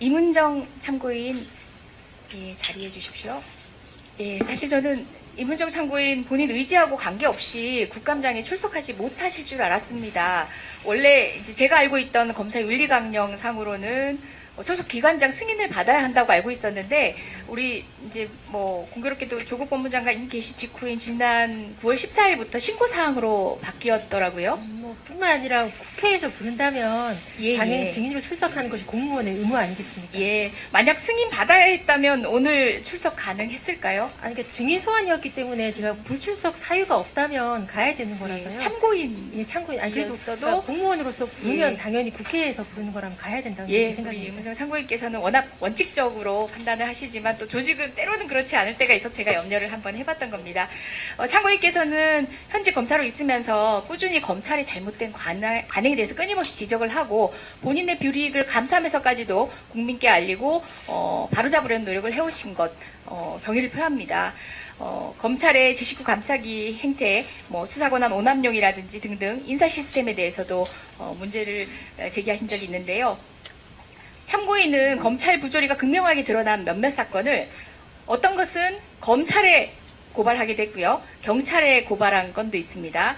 이문정 참고인 자리해 주십시오. 사실 저는 이문정 참고인 본인 의지하고 관계없이 국감장에 출석하지 못하실 줄 알았습니다. 원래 이제 제가 알고 있던 검사 윤리강령 상으로는 소속 기관장 승인을 받아야 한다고 알고 있었는데 우리 이제 뭐 공교롭게도 조국 법무장관 계시 직후인 지난 9월 14일부터 신고 사항으로 바뀌었더라고요. 뿐만 아니라 국회에서 부른다면 당연히 예. 증인으로 출석하는 것이 공무원의 의무 아니겠습니까? 예, 만약 승인 받아야 했다면 오늘 출석 가능했을까요? 아니, 그러니까 증인 소환이었기 때문에 제가 불출석 사유가 없다면 가야 되는 거라서요. 참고인. 예, 참고인. 아니, 그래도 이었어도 그러니까 공무원으로서 부르면 예. 당연히 국회에서 부르는 거라면 가야 된다고 예, 우리 생각합니다. 이문정 참고인께서는 워낙 원칙적으로 판단을 하시지만 또 조직은 때로는 그렇지 않을 때가 있어 제가 염려를 한번 해봤던 겁니다. 참고인께서는 현직 검사로 있으면서 꾸준히 검찰의 잘못된 관행에 대해서 끊임없이 지적을 하고 본인의 불이익을 감수하면서까지도 국민께 알리고 바로잡으려는 노력을 해오신 것 경의를 표합니다. 검찰의 제 식구 감싸기 행태, 수사권한 오남용이라든지 등등 인사 시스템에 대해서도 문제를 제기하신 적이 있는데요. 참고인은 검찰 부조리가 극명하게 드러난 몇몇 사건을 어떤 것은 검찰에 고발하게 됐고요. 경찰에 고발한 건도 있습니다.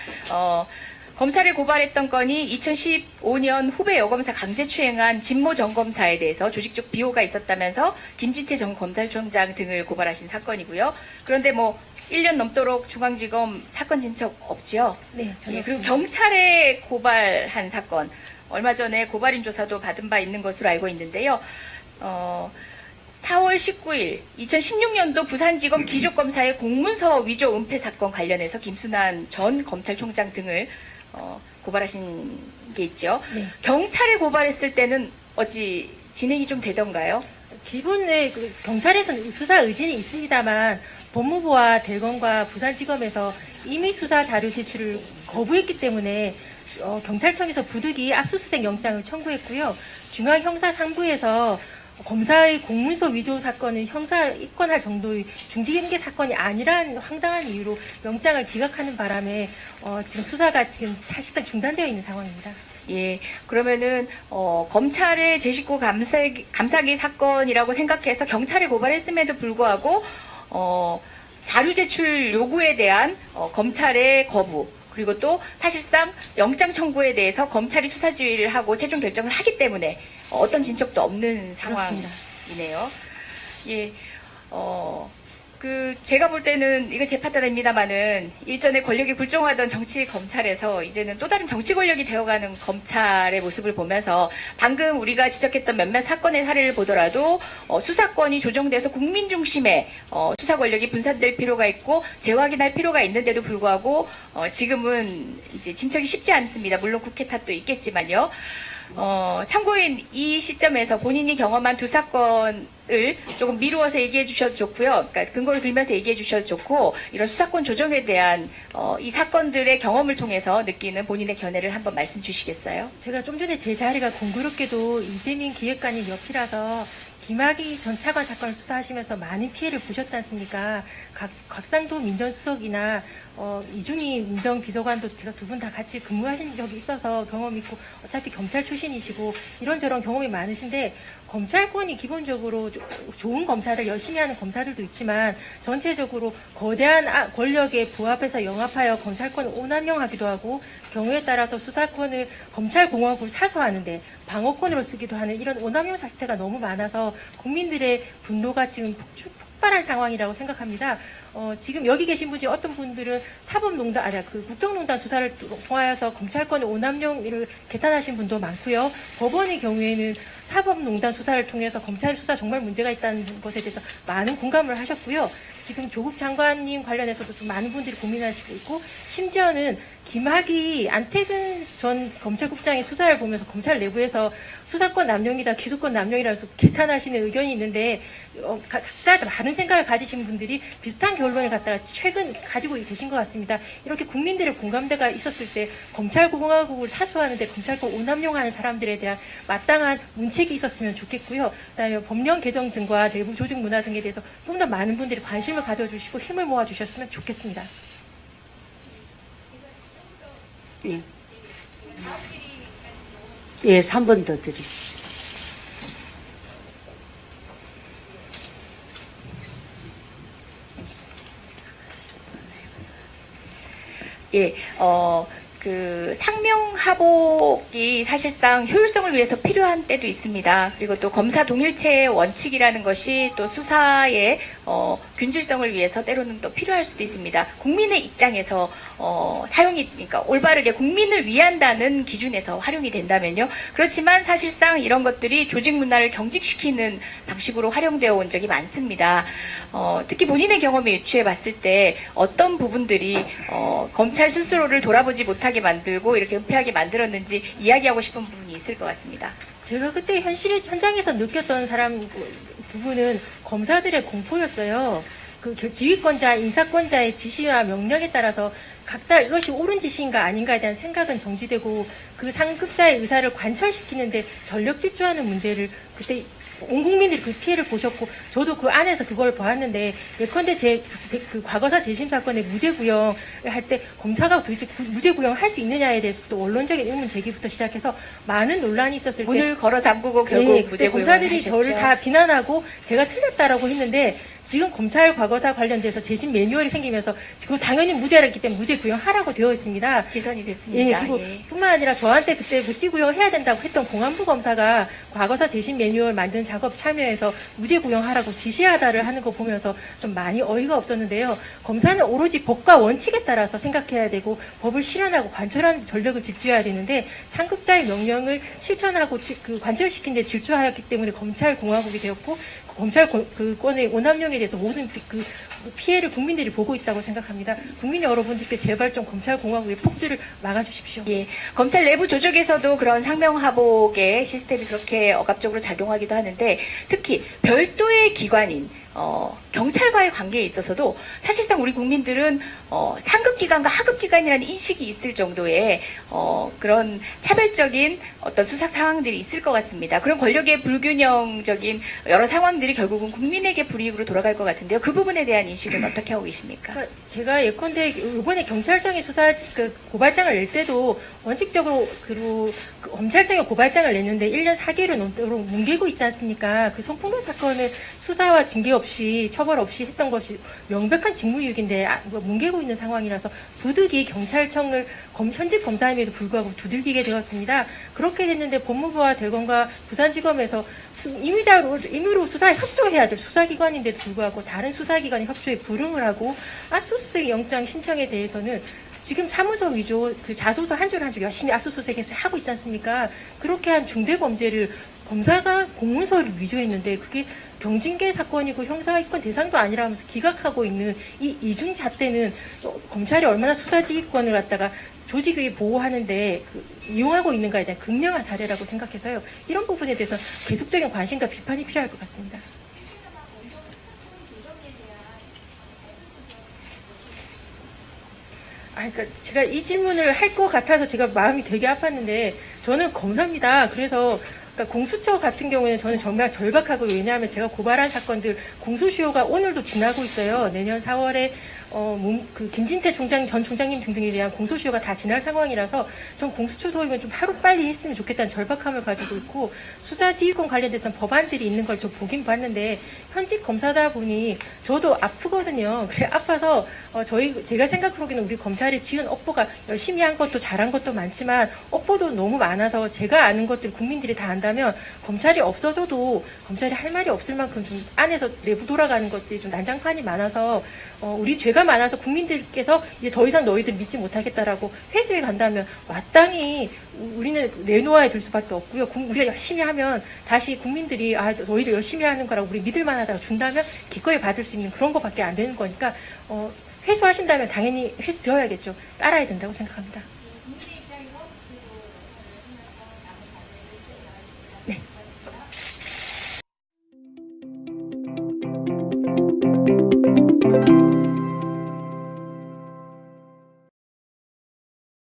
검찰에 고발했던 건이 2015년 후배 여검사 강제추행한 진모 전 검사에 대해서 조직적 비호가 있었다면서 김진태 전 검찰총장 등을 고발하신 사건이고요. 그런데 1년 넘도록 중앙지검 사건 진척 없지요? 네, 전혀 그리고 없습니다. 경찰에 고발한 사건, 얼마 전에 고발인 조사도 받은 바 있는 것으로 알고 있는데요. 4월 19일 2016년도 부산지검 기족검사의 공문서 위조 은폐 사건 관련해서 김순환 전 검찰총장 등을 고발하신 게 있죠. 네. 경찰에 고발했을 때는 어찌 진행이 좀 되던가요? 기본에 경찰에서는 수사 의진이 있습니다만 법무부와 대검과 부산지검에서 이미 수사 자료 제출을 거부했기 때문에 경찰청에서 부득이 압수수색 영장을 청구했고요. 중앙형사상부에서 검사의 공문서 위조 사건은 형사 입건할 정도의 중징계 사건이 아니란 황당한 이유로 영장을 기각하는 바람에 지금 수사가 지금 사실상 중단되어 있는 상황입니다. 예, 그러면은 검찰의 제 식구 감사기 사건이라고 생각해서 경찰에 고발했음에도 불구하고 자료 제출 요구에 대한 검찰의 거부, 그리고 또 사실상 영장 청구에 대해서 검찰이 수사 지휘를 하고 최종 결정을 하기 때문에 어떤 진척도 없는 상황이네요. 예, 제가 볼 때는 이거 제 판단입니다만은 일전에 권력이 굴종하던 정치 검찰에서 이제는 또 다른 정치 권력이 되어가는 검찰의 모습을 보면서 방금 우리가 지적했던 몇몇 사건의 사례를 보더라도 수사권이 조정돼서 국민 중심의 수사 권력이 분산될 필요가 있고 재확인할 필요가 있는데도 불구하고 지금은 이제 진척이 쉽지 않습니다. 물론 국회 탓도 있겠지만요. 참고인 이 시점에서 본인이 경험한 두 사건을 조금 미루어서 얘기해 주셔도 좋고요. 그러니까 근거를 들면서 얘기해 주셔도 좋고 이런 수사권 조정에 대한 이 사건들의 경험을 통해서 느끼는 본인의 견해를 한번 말씀 주시겠어요? 제가 좀 전에 제 자리가 공교롭게도 이재민 기획관님 옆이라서 김학의 전 차관 사건을 수사하시면서 많은 피해를 보셨지 않습니까? 곽상도 민정수석이나 이준희 민정비서관도 제가 두 분 다 같이 근무하신 적이 있어서 경험이 있고 어차피 경찰 출신이시고 이런저런 경험이 많으신데 검찰권이 기본적으로 좋은 검사들, 열심히 하는 검사들도 있지만 전체적으로 거대한 권력에 부합해서 영합하여 검찰권을 오남용하기도 하고 경우에 따라서 수사권을 검찰공화국을 사수하는데 방어권으로 쓰기도 하는 이런 오남용 사태가 너무 많아서 국민들의 분노가 지금 폭발한 상황이라고 생각합니다. 지금 여기 계신 분 중에 어떤 분들은 국정농단 수사를 통하여서 검찰권의 오남용을 개탄하신 분도 많고요. 법원의 경우에는 사법농단 수사를 통해서 검찰 수사 정말 문제가 있다는 것에 대해서 많은 공감을 하셨고요. 지금 조국 장관님 관련해서도 좀 많은 분들이 고민하시고 있고 심지어는 김학의 안태근 전 검찰국장의 수사를 보면서 검찰 내부에서 수사권 남용이다, 기소권 남용이라 해서 개탄하시는 의견이 있는데 각자 많은 생각을 가지신 분들이 비슷한 결론을 갖다가 최근 가지고 계신 것 같습니다. 이렇게 국민들의 공감대가 있었을 때 검찰공화국을 사수하는데 검찰권 오남용하는 사람들에 대한 마땅한 문책이 있었으면 좋겠고요. 그다음에 법령 개정 등과 내부 조직 문화 등에 대해서 좀 더 많은 분들이 관심을 가져주시고 힘을 모아주셨으면 좋겠습니다. 예. 예, 3번 더 드립시다. 예, 그 상명하복이 사실상 효율성을 위해서 필요한 때도 있습니다. 그리고 또 검사 동일체의 원칙이라는 것이 또 수사의 균질성을 위해서 때로는 또 필요할 수도 있습니다. 국민의 입장에서 사용이 그러니까 올바르게 국민을 위한다는 기준에서 활용이 된다면요. 그렇지만 사실상 이런 것들이 조직 문화를 경직시키는 방식으로 활용되어 온 적이 많습니다. 특히 본인의 경험에 유추해 봤을 때 어떤 부분들이 검찰 스스로를 돌아보지 못하게 만들고 이렇게 은폐하게 만들었는지 이야기하고 싶은 부분이 있을 것 같습니다. 제가 그때 현장에서 느꼈던 부분은 검사들의 공포였어요. 그 지휘권자, 인사권자의 지시와 명령에 따라서 각자 이것이 옳은 지시인가 아닌가에 대한 생각은 정지되고 그 상급자의 의사를 관철시키는데 전력 질주하는 문제를 그때 온 국민들이 그 피해를 보셨고 저도 그 안에서 그걸 보았는데 예컨대 그 과거사 재심 사건의 무죄 구형을 할 때 검사가 도대체 무죄 구형을 할 수 있느냐에 대해서부터 원론적인 의문 제기부터 시작해서 많은 논란이 있었을 때 문을 걸어 잠그고 결국 네, 무죄 구형을 검사들이 하셨죠. 저를 다 비난하고 제가 틀렸다라고 했는데 지금 검찰 과거사 관련돼서 재심 매뉴얼이 생기면서 지금 당연히 무죄라기 때문에 무죄 구형하라고 되어 있습니다. 개선이 됐습니다. 그리고 예. 뿐만 아니라 저한테 그때 무죄 구형해야 된다고 했던 공안부 검사가 과거사 재심 매뉴얼 만든 작업 참여해서 무죄 구형하라고 지시하다를 하는 거 보면서 좀 많이 어이가 없었는데요. 검사는 오로지 법과 원칙에 따라서 생각해야 되고 법을 실현하고 관철하는 데 전력을 질주해야 되는데 상급자의 명령을 실천하고 그 관철시킨 데 질주하였기 때문에 검찰 공화국이 되었고 검찰 권의 오남용에 대해서 모든 그 피해를 국민들이 보고 있다고 생각합니다. 국민 여러분들께 제발 좀 검찰 공화국의 폭주를 막아주십시오. 예, 검찰 내부 조직에서도 그런 상명하복의 시스템이 그렇게 억압적으로 작용하기도 하는데 특히 별도의 기관인 경찰과의 관계에 있어서도 사실상 우리 국민들은 상급기관과 하급기관이라는 인식이 있을 정도의 그런 차별적인 어떤 수사 상황들이 있을 것 같습니다. 그런 권력의 불균형적인 여러 상황들이 결국은 국민에게 불이익으로 돌아갈 것 같은데요. 그 부분에 대한 인식은 어떻게 하고 계십니까? 그러니까 제가 예컨대 이번에 경찰청이 고발장을 낼 때도 원칙적으로 그 검찰청이 고발장을 냈는데 1년 4개월을 넘도록 뭉개고 있지 않습니까? 그 성폭력 사건을 수사와 징계 없이 처벌 없이 했던 것이 명백한 직무유기인데 뭉개고 있는 상황이라서 부득이 경찰청을 현직 검사임에도 불구하고 두들기게 되었습니다. 그렇게 됐는데 법무부와 대검과 부산지검에서 임의로 수사에 협조해야 될 수사기관인데도 불구하고 다른 수사기관이 협조에 불응을 하고 압수수색 영장 신청에 대해서는 지금 사무소 위조 그 자소서 한 줄 한 줄 열심히 압수수색해서 하고 있지 않습니까? 그렇게 한 중대범죄를 검사가 공문서를 위조했는데 그게 경징계 사건이고 형사입건 대상도 아니라면서 기각하고 있는 이 이중잣대는 검찰이 얼마나 수사지휘권을 갖다가 조직을 보호하는데 이용하고 있는가에 대한 극명한 사례라고 생각해서요. 이런 부분에 대해서 계속적인 관심과 비판이 필요할 것 같습니다. 그러니까 제가 이 질문을 할 것 같아서 제가 마음이 되게 아팠는데 저는 검사입니다. 그래서 그러니까 공수처 같은 경우에는 저는 정말 절박하고 왜냐하면 제가 고발한 사건들 공소시효가 오늘도 지나고 있어요. 내년 4월에 김진태 전 총장님 등등에 대한 공소시효가 다 지날 상황이라서 전 공수처 도입은 좀 하루 빨리 했으면 좋겠다는 절박함을 가지고 있고 수사지휘권 관련돼서는 법안들이 있는 걸 좀 보긴 봤는데 현직 검사다 보니 저도 아프거든요. 그래 아파서 제가 생각하기에는 우리 검찰이 지은 업보가 열심히 한 것도 잘한 것도 많지만 업보도 너무 많아서 제가 아는 것들 국민들이 다 안다면 검찰이 없어져도 검찰이 할 말이 없을 만큼 좀 안에서 내부 돌아가는 것들이 좀 난장판이 많아서 우리 죄가 많아서 국민들께서 이제 더 이상 너희들 믿지 못하겠다라고 회수해 간다면 마땅히 우리는 내놓아야 될 수밖에 없고요. 우리가 열심히 하면 다시 국민들이 너희들 열심히 하는 거라고 우리 믿을 만하다고 준다면 기꺼이 받을 수 있는 그런 것밖에 안 되는 거니까 회수하신다면 당연히 회수되어야겠죠. 따라야 된다고 생각합니다.